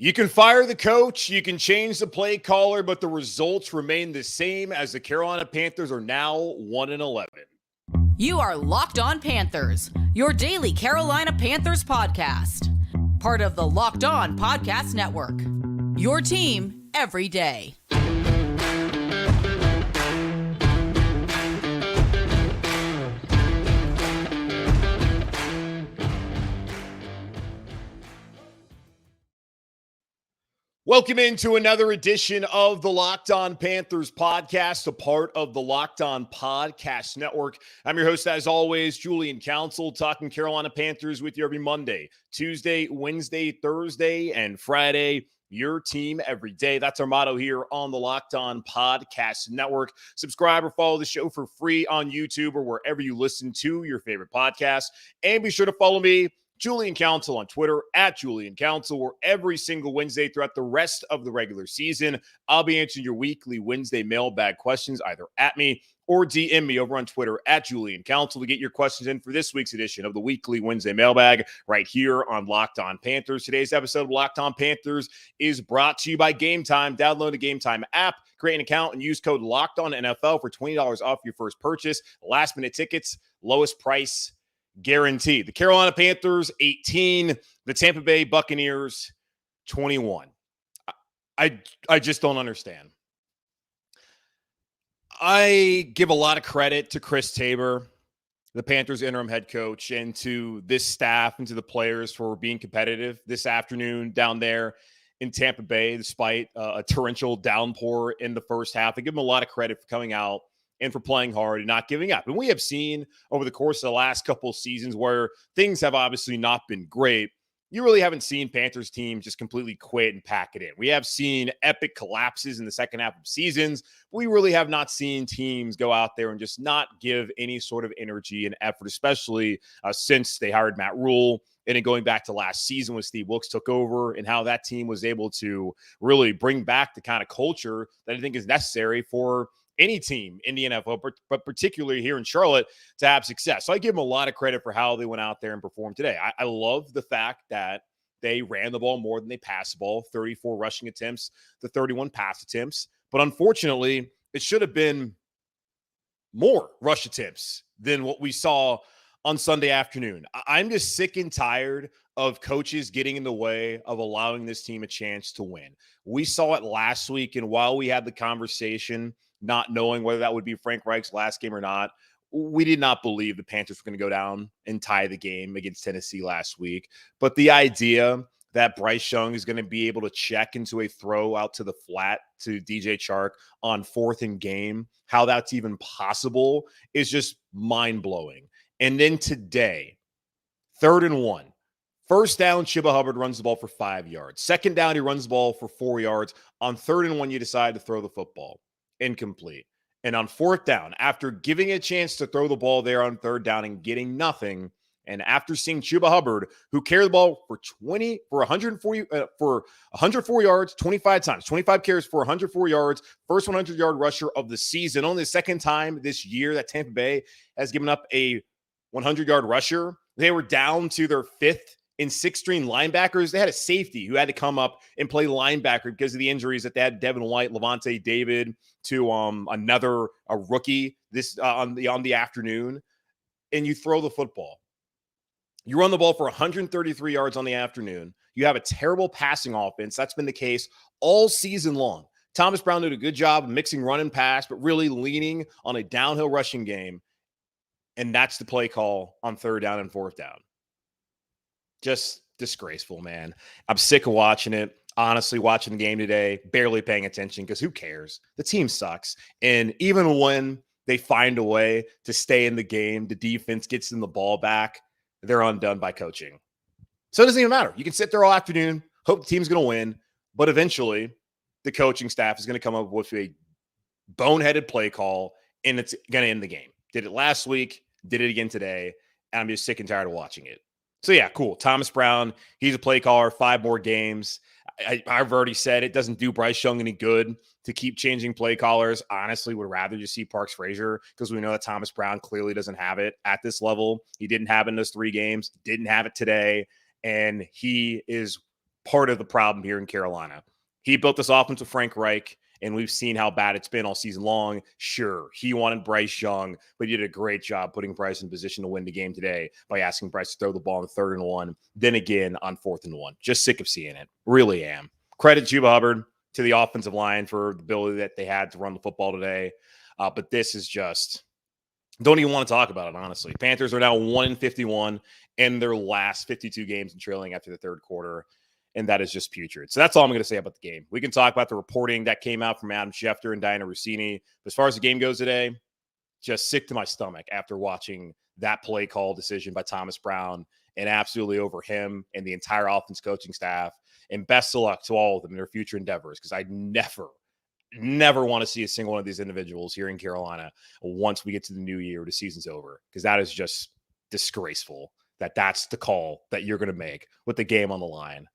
You can fire the coach, you can change the play caller, but the results remain the same as the Carolina Panthers are now 1-11. You are Locked On Panthers, your daily Carolina Panthers podcast. Part of the Locked On Podcast Network. Your team every day. Welcome into another edition of the Locked On Panthers podcast, a part of the Locked On Podcast Network. I'm your host, as always, Julian Council, talking Carolina Panthers with you every Monday, Tuesday, Wednesday, Thursday, and Friday. Your team every day. That's our motto here on the Locked On Podcast Network. Subscribe or follow the show for free on YouTube or wherever you listen to your favorite podcasts. And be sure to follow me, Julian Council, on Twitter, at Julian Council, where every single Wednesday throughout the rest of the regular season, I'll be answering your weekly Wednesday mailbag questions either at me or DM me over on Twitter at Julian Council to get your questions in for this week's edition of the weekly Wednesday mailbag right here on Locked On Panthers. Today's episode of Locked On Panthers is brought to you by GameTime. Download the GameTime app, create an account, and use code LOCKEDONNFL for $20 off your first purchase. Last-minute tickets, lowest price guaranteed. The Carolina Panthers 18, the Tampa Bay Buccaneers 21. I just don't understand. I give a lot of credit to Chris Tabor, the Panthers interim head coach, and to this staff and to the players for being competitive this afternoon down there in Tampa Bay, despite a torrential downpour in the first half. I give them a lot of credit for coming out and for playing hard and not giving up. And we have seen over the course of the last couple of seasons where things have obviously not been great. You really haven't seen Panthers teams just completely quit and pack it in. We have seen epic collapses in the second half of seasons, but we really have not seen teams go out there and just not give any sort of energy and effort, especially since they hired Matt Rule. And then going back to last season when Steve Wilks took over and how that team was able to really bring back the kind of culture that I think is necessary for any team in the NFL, but particularly here in Charlotte, to have success. So I give them a lot of credit for how they went out there and performed today. I love the fact that they ran the ball more than they passed the ball, 34 rushing attempts to 31 pass attempts. But unfortunately, it should have been more rush attempts than what we saw on Sunday afternoon. I'm just sick and tired of coaches getting in the way of allowing this team a chance to win. We saw it last week, and while we had the conversation, not knowing whether that would be Frank Reich's last game or not, we did not believe the Panthers were going to go down and tie the game against Tennessee last week. But the idea that Bryce Young is going to be able to check into a throw out to the flat to DJ Chark on 4th and game, how that's even possible, is just mind-blowing. And then today, 3rd and 1. First down, Chuba Hubbard runs the ball for 5 yards. Second down, he runs the ball for 4 yards. On 3rd and 1, you decide to throw the football. Incomplete. And on 4th down, after giving a chance to throw the ball there on 3rd down and getting nothing, and after seeing Chuba Hubbard, who carried the ball for 104 yards, 25 times, 25 carries for 104 yards, first 100-yard rusher of the season, only the second time this year that Tampa Bay has given up a 100-yard rusher. They were down to their 5th and 6th string linebackers. They had a safety who had to come up and play linebacker because of the injuries that they had. Devin White, Levante David, to a rookie this on the afternoon, and you throw the football. You run the ball for 133 yards on the afternoon. You have a terrible passing offense. That's been the case all season long. Thomas Brown did a good job of mixing run and pass, but really leaning on a downhill rushing game. And that's the play call on 3rd down and 4th down. Just disgraceful, man. I'm sick of watching it. Honestly, watching the game today, barely paying attention because who cares? The team sucks. And even when they find a way to stay in the game, the defense gets them the ball back, they're undone by coaching. So it doesn't even matter. You can sit there all afternoon, hope the team's going to win, but eventually the coaching staff is going to come up with a boneheaded play call, and it's going to end the game. Did it last week, did it again today, and I'm just sick and tired of watching it. So, yeah, cool. Thomas Brown, he's a play caller, 5 more games. I've already said it doesn't do Bryce Young any good to keep changing play callers. Honestly, would rather just see Parks Frazier because we know that Thomas Brown clearly doesn't have it at this level. He didn't have it in those 3 games, didn't have it today, and he is part of the problem here in Carolina. He built this offense with Frank Reich, and we've seen how bad it's been all season long. Sure, he wanted Bryce Young, but he did a great job putting Bryce in position to win the game today by asking Bryce to throw the ball on 3rd and 1, then again on 4th and 1. Just sick of seeing it. Really am. Credit Chuba Hubbard to the offensive line for the ability that they had to run the football today. But this is just, don't even want to talk about it, honestly. Panthers are now 1-51 in their last 52 games and trailing after the 3rd quarter. And that is just putrid. So that's all I'm going to say about the game. We can talk about the reporting that came out from Adam Schefter and Dianna Russini. But as far as the game goes today, just sick to my stomach after watching that play call decision by Thomas Brown, and absolutely over him and the entire offense coaching staff. And best of luck to all of them in their future endeavors, because I never want to see a single one of these individuals here in Carolina once we get to the new year, the season's over, because that is just disgraceful that that's the call that you're going to make with the game on the line.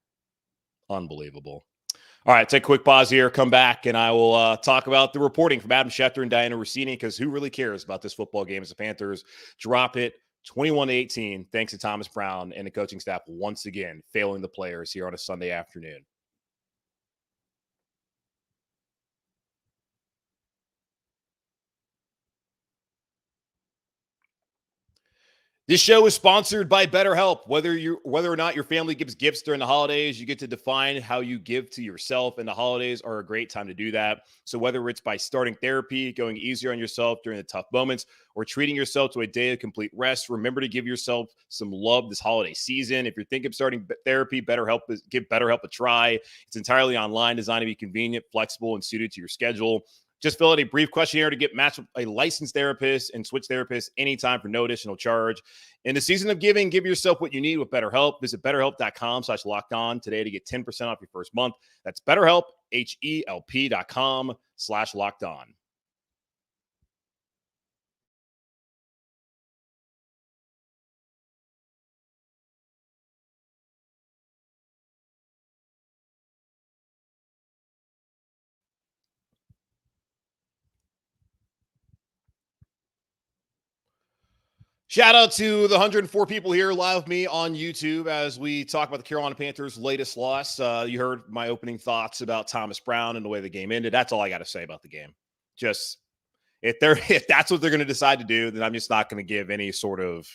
Unbelievable. All right, take a quick pause here, come back, and I will talk about the reporting from Adam Schefter and Dianna Russini, because who really cares about this football game as the Panthers drop it 21-18, thanks to Thomas Brown and the coaching staff once again failing the players here on a Sunday afternoon. This show is sponsored by BetterHelp. Whether or not your family gives gifts during the holidays, you get to define how you give to yourself, and the holidays are a great time to do that. So whether it's by starting therapy, going easier on yourself during the tough moments, or treating yourself to a day of complete rest, remember to give yourself some love this holiday season. If you're thinking of starting therapy, give BetterHelp a try. It's entirely online, designed to be convenient, flexible, and suited to your schedule. Just fill out a brief questionnaire to get matched with a licensed therapist and switch therapists anytime for no additional charge. In the season of giving, give yourself what you need with BetterHelp. Visit BetterHelp.com/lockedon today to get 10% off your first month. That's BetterHelp, HELP.com/lockedon. Shout out to the 104 people here live with me on YouTube as we talk about the Carolina Panthers' latest loss. You heard my opening thoughts about Thomas Brown and the way the game ended. That's all I got to say about the game. Just if that's what they're going to decide to do, then I'm just not going to give any sort of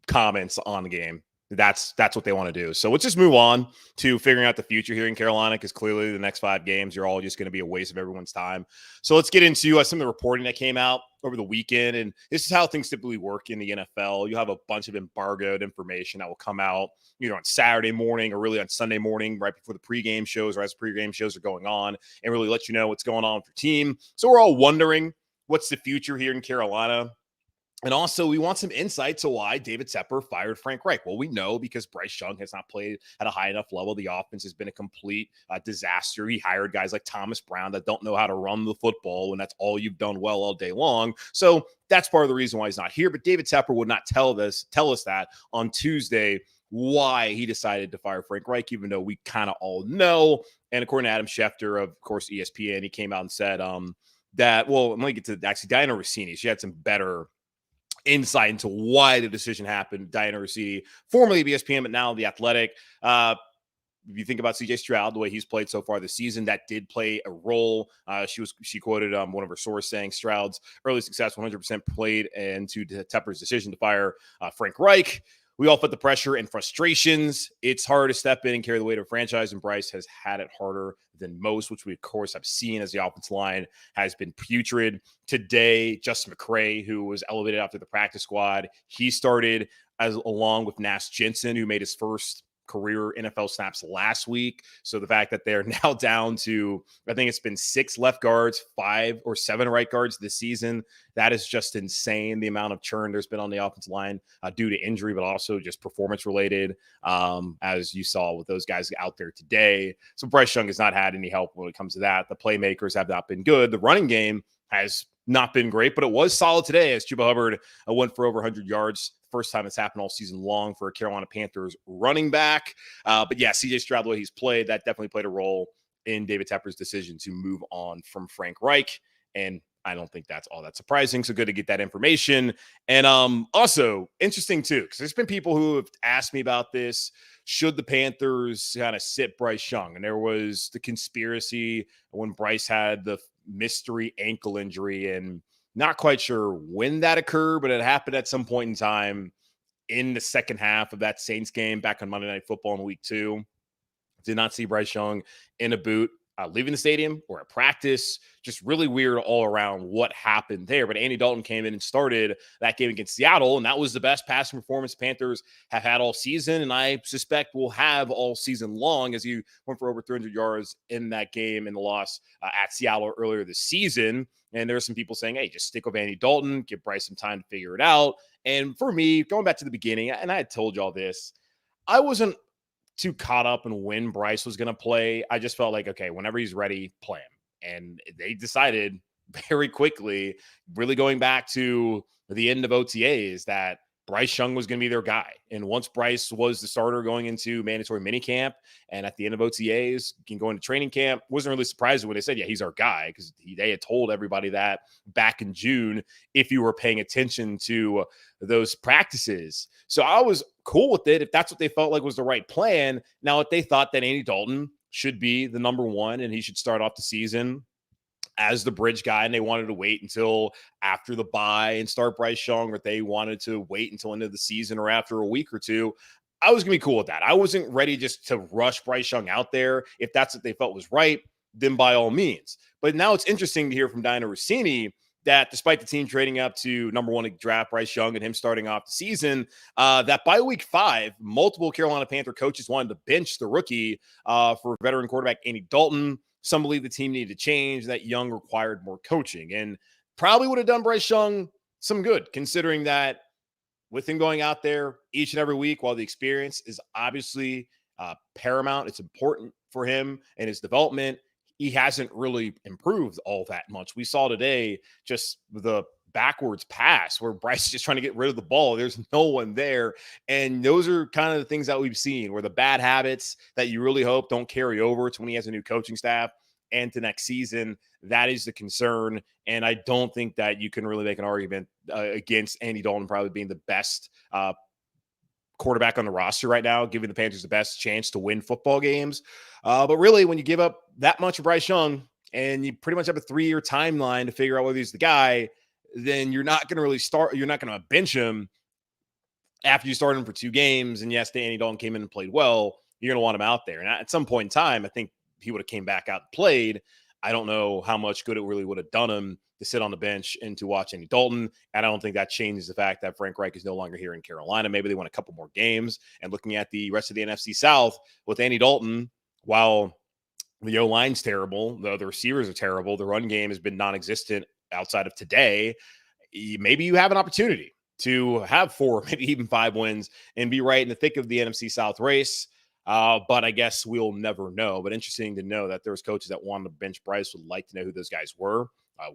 comments on the game. That's what they want to do. So let's just move on to figuring out the future here in Carolina, because clearly the next 5 games are all just going to be a waste of everyone's time. So let's get into some of the reporting that came out over the weekend. And this is how things typically work in the NFL. You have a bunch of embargoed information that will come out either on Saturday morning or really on Sunday morning, right before the pregame shows or as pregame shows are going on, and really let you know what's going on with your team. So we're all wondering, what's the future here in Carolina? And also, we want some insight to why David Tepper fired Frank Reich. Well, we know because Bryce Young has not played at a high enough level. The offense has been a complete disaster. He hired guys like Thomas Brown that don't know how to run the football, when that's all you've done well all day long. So that's part of the reason why he's not here. But David Tepper would not tell us that on Tuesday why he decided to fire Frank Reich, even though we kind of all know. And according to Adam Schefter, of course, ESPN, he came out and said that, well, let me get to actually Dianna Russini. She had some better insight into why the decision happened. Dianna Russini, formerly of ESPN, but now The Athletic. If you think about CJ Stroud, the way he's played so far this season, that did play a role. She quoted one of her sources saying Stroud's early success 100% played into Tepper's decision to fire Frank Reich. We all felt the pressure and frustrations. It's hard to step in and carry the weight of a franchise, and Bryce has had it harder than most, which we, of course, have seen as the offensive line has been putrid. Today, Justin McCray, who was elevated after the practice squad, he started along with Nash Jensen, who made his first career NFL snaps last week. So the fact that they're now down to, I think it's been 6 left guards, 5 or 7 right guards this season, that is just insane. The amount of churn there's been on the offensive line due to injury, but also just performance related, as you saw with those guys out there today. So Bryce Young has not had any help when it comes to that. The playmakers have not been good. The running game has not been great, but it was solid today as Chuba Hubbard went for over 100 yards. First time it's happened all season long for a Carolina Panthers running back. But yeah, CJ Stroud, the way he's played, that definitely played a role in David Tepper's decision to move on from Frank Reich. And I don't think that's all that surprising. So good to get that information. And also interesting too, because there's been people who have asked me about this. Should the Panthers kind of sit Bryce Young? And there was the conspiracy when Bryce had the mystery ankle injury, and not quite sure when that occurred, but it happened at some point in time in the second half of that Saints game back on Monday Night Football in week 2. Did not see Bryce Young in a boot leaving the stadium or at practice. Just really weird all around what happened there. But Andy Dalton came in and started that game against Seattle, and that was the best passing performance Panthers have had all season, and I suspect will have all season long, as he went for over 300 yards in that game in the loss at Seattle earlier this season. And there are some people saying, hey, just stick with Andy Dalton, give Bryce some time to figure it out. And for me, going back to the beginning, and I had told y'all this, I wasn't too caught up in when Bryce was going to play. I just felt like, okay, whenever he's ready, play him. And they decided very quickly, really going back to the end of OTAs, that Bryce Young was going to be their guy. And once Bryce was the starter going into mandatory minicamp and at the end of OTAs, can go into training camp, wasn't really surprised when they said, yeah, he's our guy, because they had told everybody that back in June, if you were paying attention to those practices. So I was cool with it if that's what they felt like was the right plan. Now, if they thought that Andy Dalton should be the number one and he should start off the season as the bridge guy, and they wanted to wait until after the bye and start Bryce Young, or if they wanted to wait until end of the season or after a week or two, I was going to be cool with that. I wasn't ready just to rush Bryce Young out there. If that's what they felt was right, then by all means. But now it's interesting to hear from Dianna Russini that despite the team trading up to number one to draft Bryce Young and him starting off the season, that by week 5, multiple Carolina Panther coaches wanted to bench the rookie for veteran quarterback Andy Dalton. Some believe the team needed to change, that Young required more coaching, and probably would have done Bryce Young some good, considering that with him going out there each and every week, while the experience is obviously paramount, it's important for him and his development, he hasn't really improved all that much. We saw today just the backwards pass where Bryce is just trying to get rid of the ball. There's no one there. And those are kind of the things that we've seen, where the bad habits that you really hope don't carry over to when he has a new coaching staff and to next season. That is the concern. And I don't think that you can really make an argument against Andy Dalton probably being the best quarterback on the roster right now, giving the Panthers the best chance to win football games. But really, when you give up that much of Bryce Young and you pretty much have a 3-year timeline to figure out whether he's the guy, then you're not going to really start. You're not going to bench him after you start him for 2 games. And yes, Andy Dalton came in and played well. You're going to want him out there. And at some point in time, I think he would have came back out and played. I don't know how much good it really would have done him to sit on the bench and to watch Andy Dalton. And I don't think that changes the fact that Frank Reich is no longer here in Carolina. Maybe they won a couple more games. And looking at the rest of the NFC South with Andy Dalton, while the O-line's terrible, the receivers are terrible, the run game has been non-existent outside of today, maybe you have an opportunity to have 4, maybe even 5 wins and be right in the thick of the NFC South race. But I guess we'll never know. But interesting to know that there was coaches that wanted to bench Bryce, would like to know who those guys were.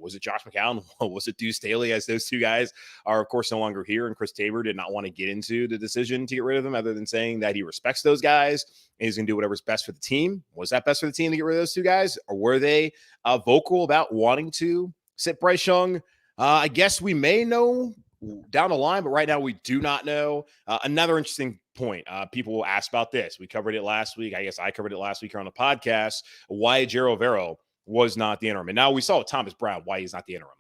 Was it Josh McCown? Was it Deuce Staley? As those 2 guys are, of course, no longer here. And Chris Tabor did not want to get into the decision to get rid of them, other than saying that he respects those guys and he's going to do whatever's best for the team. Was that best for the team to get rid of those 2 guys? Or were they vocal about wanting to sit Bryce Young? I guess we may know down the line, but right now we do not know. Another interesting point. People will ask about this. We covered it last week. I guess I covered it last week here on the podcast. Why Ejiro Evero was not the interim. And now we saw Thomas Brown, why he's not the interim.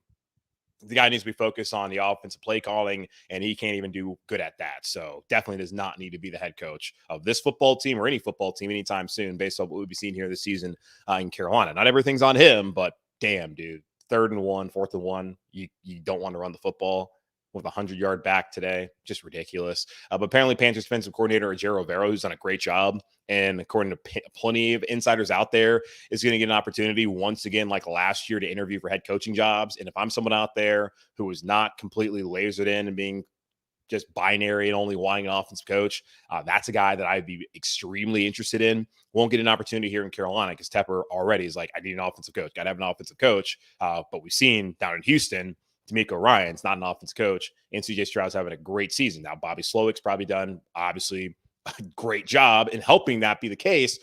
The guy needs to be focused on the offensive play calling, and he can't even do good at that. So definitely does not need to be the head coach of this football team or any football team anytime soon, based on what we'll be seeing here this season in Carolina. Not everything's on him, but damn, dude. 3rd and 1, 4th and 1. You don't want to run the football with a 100-yard back today. Just ridiculous. But apparently Panthers defensive coordinator Ejiro Evero, who's done a great job, and according to plenty of insiders out there, is going to get an opportunity once again, like last year, to interview for head coaching jobs. And if I'm someone out there who is not completely lasered in and being just binary and only wanting an offensive coach, that's a guy that I'd be extremely interested in. Won't get an opportunity here in Carolina because Tepper already is like, I need an offensive coach. Got to have an offensive coach. But we've seen down in Houston, D'Amico Ryan's not an offensive coach, and CJ Stroud's having a great season. Now, Bobby Slowick's probably done, obviously, a great job in helping that be the case.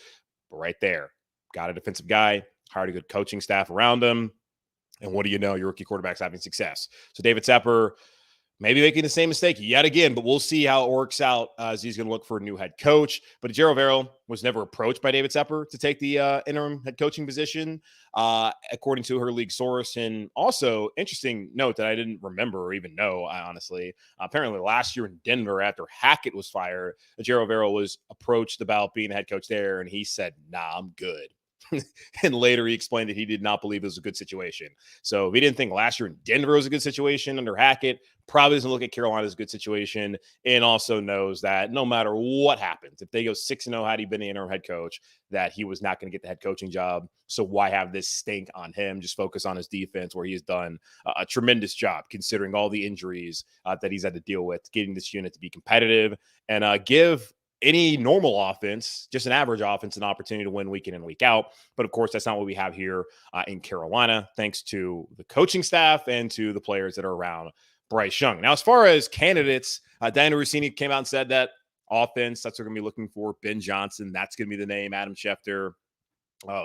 But right there, got a defensive guy, hired a good coaching staff around him. And what do you know? Your rookie quarterback's having success. So David Tepper maybe making the same mistake yet again, but we'll see how it works out as he's going to look for a new head coach. But Ejiro Evero was never approached by David Tepper to take the interim head coaching position, according to her league source. And also, interesting note that I didn't remember or even know, honestly. Apparently, last year in Denver, after Hackett was fired, Ejiro Evero was approached about being the head coach there, and he said, "Nah, I'm good." And later he explained that he did not believe it was a good situation. So if he didn't think last year in Denver was a good situation under Hackett, probably doesn't look at Carolina as a good situation, and also knows that no matter what happens, if they go 6-0 had he been the interim head coach, that he was not going to get the head coaching job. So why have this stink on him? Just focus on his defense, where he has done a tremendous job considering all the injuries that he's had to deal with, getting this unit to be competitive and give any normal offense, just an average offense, an opportunity to win week in and week out. But of course, that's not what we have here in Carolina, thanks to the coaching staff and to the players that are around Bryce Young. Now, as far as candidates, Dianna Russini came out and said that offense, that's what we're going to be looking for. Ben Johnson, that's going to be the name. Adam Schefter,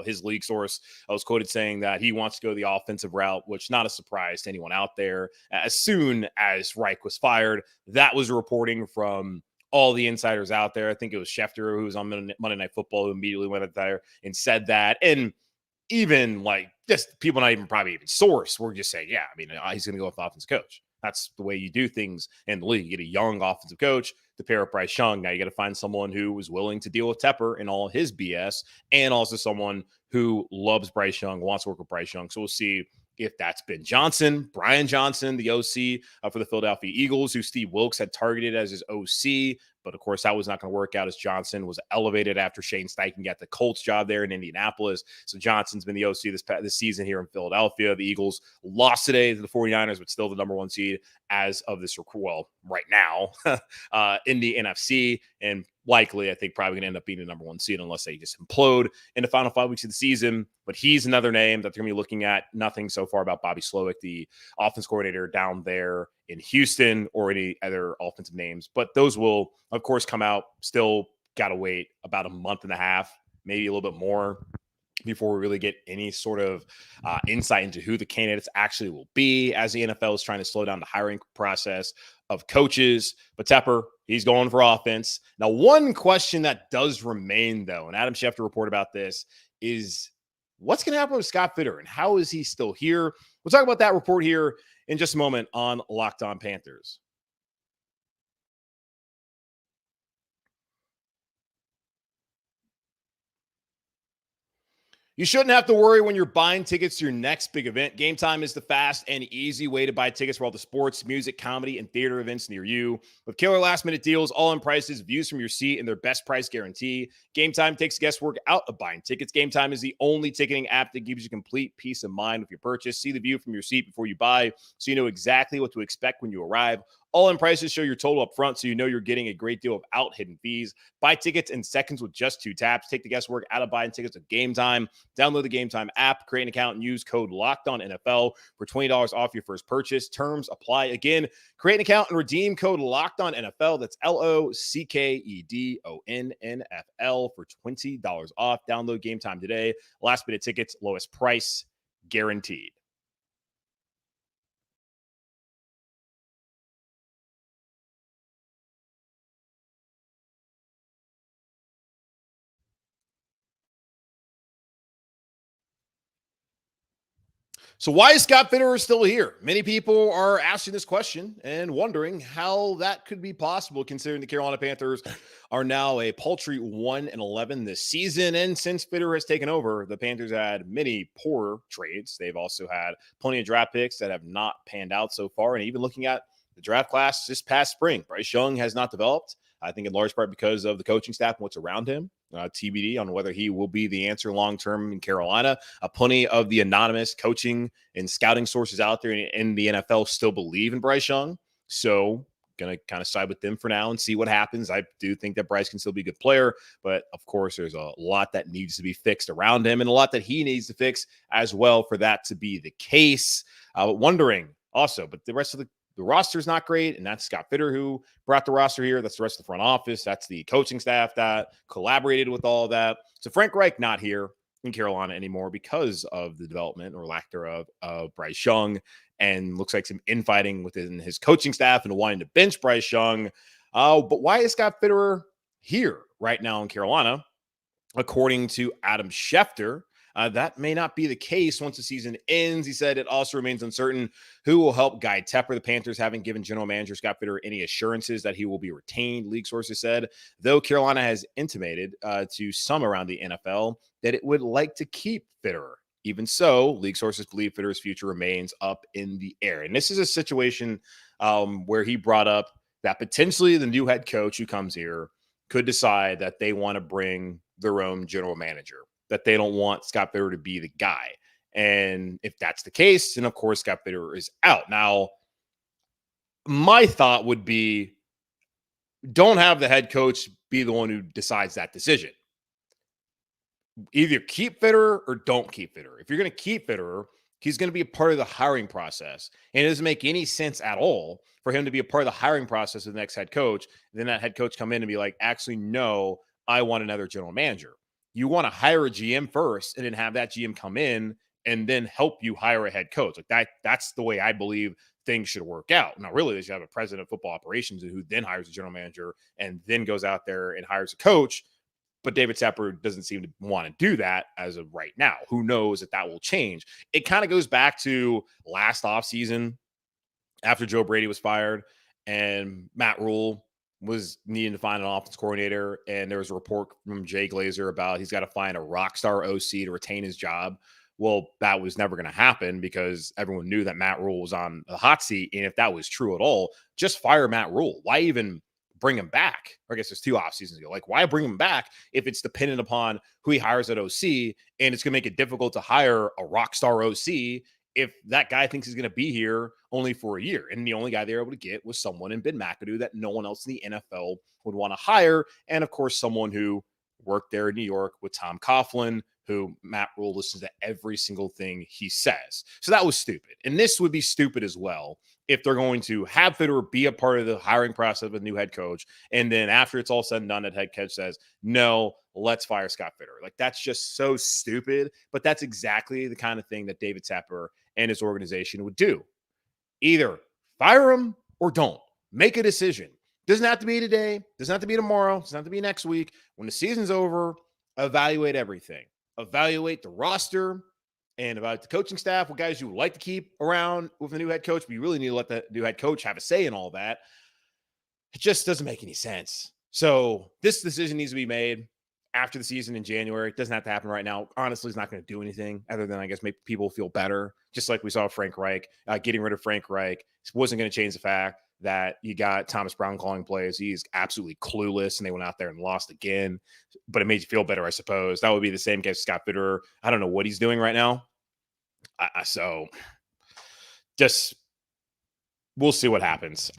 his league source, I was quoted saying that he wants to go the offensive route, which not a surprise to anyone out there. As soon as Reich was fired, that was reporting from all the insiders out there. I think it was Schefter, who was on Monday Night Football, who immediately went out there and said that. And even like just people not even probably even source were just saying, yeah, I mean, he's going to go with offensive coach. That's the way you do things in the league. You get a young offensive coach to pair up Bryce Young. Now you got to find someone who was willing to deal with Tepper and all his BS, and also someone who loves Bryce Young, wants to work with Bryce Young. So we'll see if that's Ben Johnson, Brian Johnson, the OC for the Philadelphia Eagles, who Steve Wilkes had targeted as his OC. But of course, that was not going to work out, as Johnson was elevated after Shane Steichen got the Colts job there in Indianapolis. So Johnson's been the OC this season here in Philadelphia. The Eagles lost today to the 49ers, but still the number one seed as of this, well, right now in the NFC. And likely, I think, probably going to end up being the number one seed unless they just implode in the final 5 weeks of the season. But he's another name that they're going to be looking at. Nothing so far about Bobby Slowick, the offense coordinator down there in Houston, or any other offensive names. But those will, of course, come out. Still got to wait about a month and a half, maybe a little bit more, before we really get any sort of insight into who the candidates actually will be, as the NFL is trying to slow down the hiring process of coaches. But Tepper, he's going for offense. Now, one question that does remain, though, and Adam Schefter reported about this, is what's going to happen with Scott Fitterer and how is he still here? We'll talk about that report here in just a moment on Locked On Panthers. You shouldn't have to worry when you're buying tickets to your next big event. GameTime is the fast and easy way to buy tickets for all the sports, music, comedy, and theater events near you. With killer last-minute deals, all-in prices, views from your seat, and their best price guarantee, GameTime takes guesswork out of buying tickets. GameTime is the only ticketing app that gives you complete peace of mind with your purchase. See the view from your seat before you buy, so you know exactly what to expect when you arrive. All-in prices show your total up front, so you know you're getting a great deal without hidden fees. Buy tickets in seconds with just 2 taps. Take the guesswork out of buying tickets with GameTime. Download the GameTime app, create an account, and use code LOCKEDONNFL for $20 off your first purchase. Terms apply. Again, create an account and redeem code LOCKEDONNFL. That's LOCKEDONNFL for $20 off. Download GameTime today. Last minute tickets, lowest price guaranteed. So why is Scott Fitterer still here? Many people are asking this question and wondering how that could be possible, considering the Carolina Panthers are now a paltry 1-11 this season. And since Fitterer has taken over, the Panthers had many poor trades. They've also had plenty of draft picks that have not panned out so far. And even looking at the draft class this past spring, Bryce Young has not developed. I think in large part because of the coaching staff and what's around him. TBD on whether he will be the answer long-term in Carolina. Plenty of the anonymous coaching and scouting sources out there in the NFL still believe in Bryce Young. So going to kind of side with them for now and see what happens. I do think that Bryce can still be a good player, but of course there's a lot that needs to be fixed around him and a lot that he needs to fix as well for that to be the case. Wondering also, but the rest of the roster is not great, and that's Scott Fitterer who brought the roster here. That's the rest of the front office. That's the coaching staff that collaborated with all of that. So Frank Reich not here. in Carolina anymore because of the development or lack thereof of Bryce Young, and looks like some infighting within his coaching staff and wanting to bench Bryce Young. But why is Scott Fitterer here right now in Carolina? According to Adam Schefter, that may not be the case once the season ends. He said it also remains uncertain who will help guide Tepper. The Panthers haven't given general manager Scott Fitterer any assurances that he will be retained, league sources said, though Carolina has intimated to some around the NFL that it would like to keep Fitterer. Even so, league sources believe Fitterer's future remains up in the air. And this is a situation where he brought up that potentially the new head coach who comes here could decide that they want to bring their own general manager, that they don't want Scott Fitterer to be the guy. And if that's the case, then of course Scott Fitterer is out. Now, my thought would be don't have the head coach be the one who decides that decision. Either keep Fitterer or don't keep Fitterer. If you're going to keep Fitterer, he's going to be a part of the hiring process. And it doesn't make any sense at all for him to be a part of the hiring process of the next head coach. Then that head coach come in and be like, actually, no, I want another general manager. You want to hire a GM first and then have that GM come in and then help you hire a head coach. Like that's the way I believe things should work out. Now, really, they should have a president of football operations who then hires a general manager and then goes out there and hires a coach. But David Tepper doesn't seem to want to do that as of right now. Who knows if that will change? It kind of goes back to last offseason after Joe Brady was fired and Matt Rule was needing to find an offense coordinator. And there was a report from Jay Glazer about he's got to find a rock star OC to retain his job. Well, that was never going to happen because everyone knew that Matt Rule was on the hot seat. And if that was true at all, just fire Matt Rule. Why even bring him back? Or I guess it's 2 off seasons ago. Like, why bring him back if it's dependent upon who he hires at OC, and it's going to make it difficult to hire a rock star OC if that guy thinks he's going to be here only for a year? And the only guy they were able to get was someone in Ben McAdoo that no one else in the NFL would want to hire. And of course, someone who worked there in New York with Tom Coughlin, who Matt Rule listens to every single thing he says. So that was stupid. And this would be stupid as well if they're going to have Fitterer be a part of the hiring process of a new head coach. And then after it's all said and done, that head coach says, no, let's fire Scott Fitterer. Like, that's just so stupid. But that's exactly the kind of thing that David Tepper and his organization would do. Either fire him or don't. Make a decision. Doesn't have to be today. Doesn't have to be tomorrow. Doesn't have to be next week. When the season's over, evaluate everything. Evaluate the roster and evaluate the coaching staff, what guys you would like to keep around with a new head coach, but you really need to let the new head coach have a say in all that. It just doesn't make any sense. So this decision needs to be made after the season in January. It doesn't have to happen right now. Honestly, it's not going to do anything other than, I guess, make people feel better. Just like we saw Frank Reich. Getting rid of Frank Reich wasn't going to change the fact that you got Thomas Brown calling plays. He's absolutely clueless, and they went out there and lost again. But it made you feel better, I suppose. That would be the same case with Scott Fitterer. I don't know what he's doing right now. So just we'll see what happens.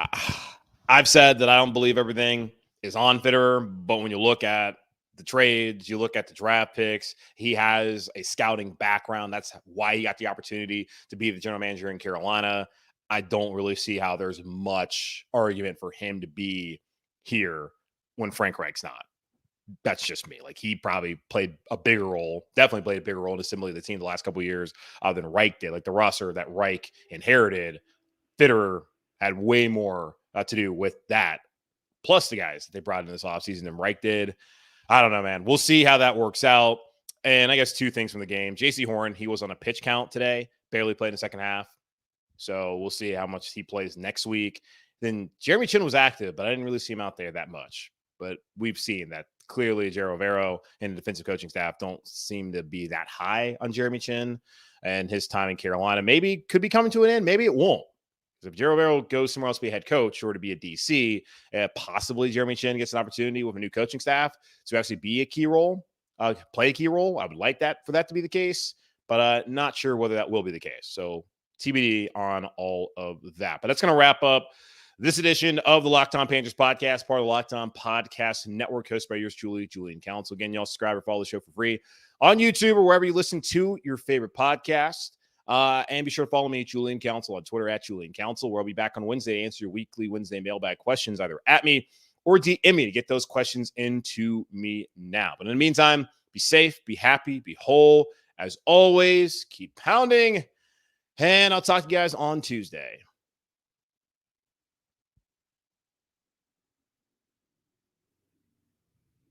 I've said that I don't believe everything is on Fitterer, but when you look at the trades, you look at the draft picks, he has a scouting background. That's why he got the opportunity to be the general manager in Carolina. I don't really see how there's much argument for him to be here when Frank Reich's not. That's just me. Like, he probably played a bigger role, definitely played a bigger role in assembling the team the last couple of years than Reich did. Like, the roster that Reich inherited, Fitterer had way more to do with that, plus the guys that they brought in this offseason than Reich did. I don't know, man. We'll see how that works out. And I guess 2 things from the game. J.C. Horn, he was on a pitch count today, barely played in the second half. So we'll see how much he plays next week. Then Jeremy Chin was active, but I didn't really see him out there that much. But we've seen that clearly Jero Vero and the defensive coaching staff don't seem to be that high on Jeremy Chin and his time in Carolina. Maybe could be coming to an end. Maybe it won't. Because if Jero Vero goes somewhere else to be a head coach or to be a DC, possibly Jeremy Chin gets an opportunity with a new coaching staff to actually be a key role, play a key role. I would like that for that to be the case, but not sure whether that will be the case. So TBD on all of that. But that's going to wrap up this edition of the Locked On Panthers podcast, part of the Locked On Podcast Network, hosted by yours truly, Julian Council. Again, y'all subscribe or follow the show for free on YouTube or wherever you listen to your favorite podcast. And be sure to follow me, Julian Council, on Twitter at Julian Council, where I'll be back on Wednesday to answer your weekly Wednesday mailbag questions, either at me or DM me to get those questions into me now. But in the meantime, Be safe, be happy, be whole. As always, keep pounding. And I'll talk to you guys on Tuesday.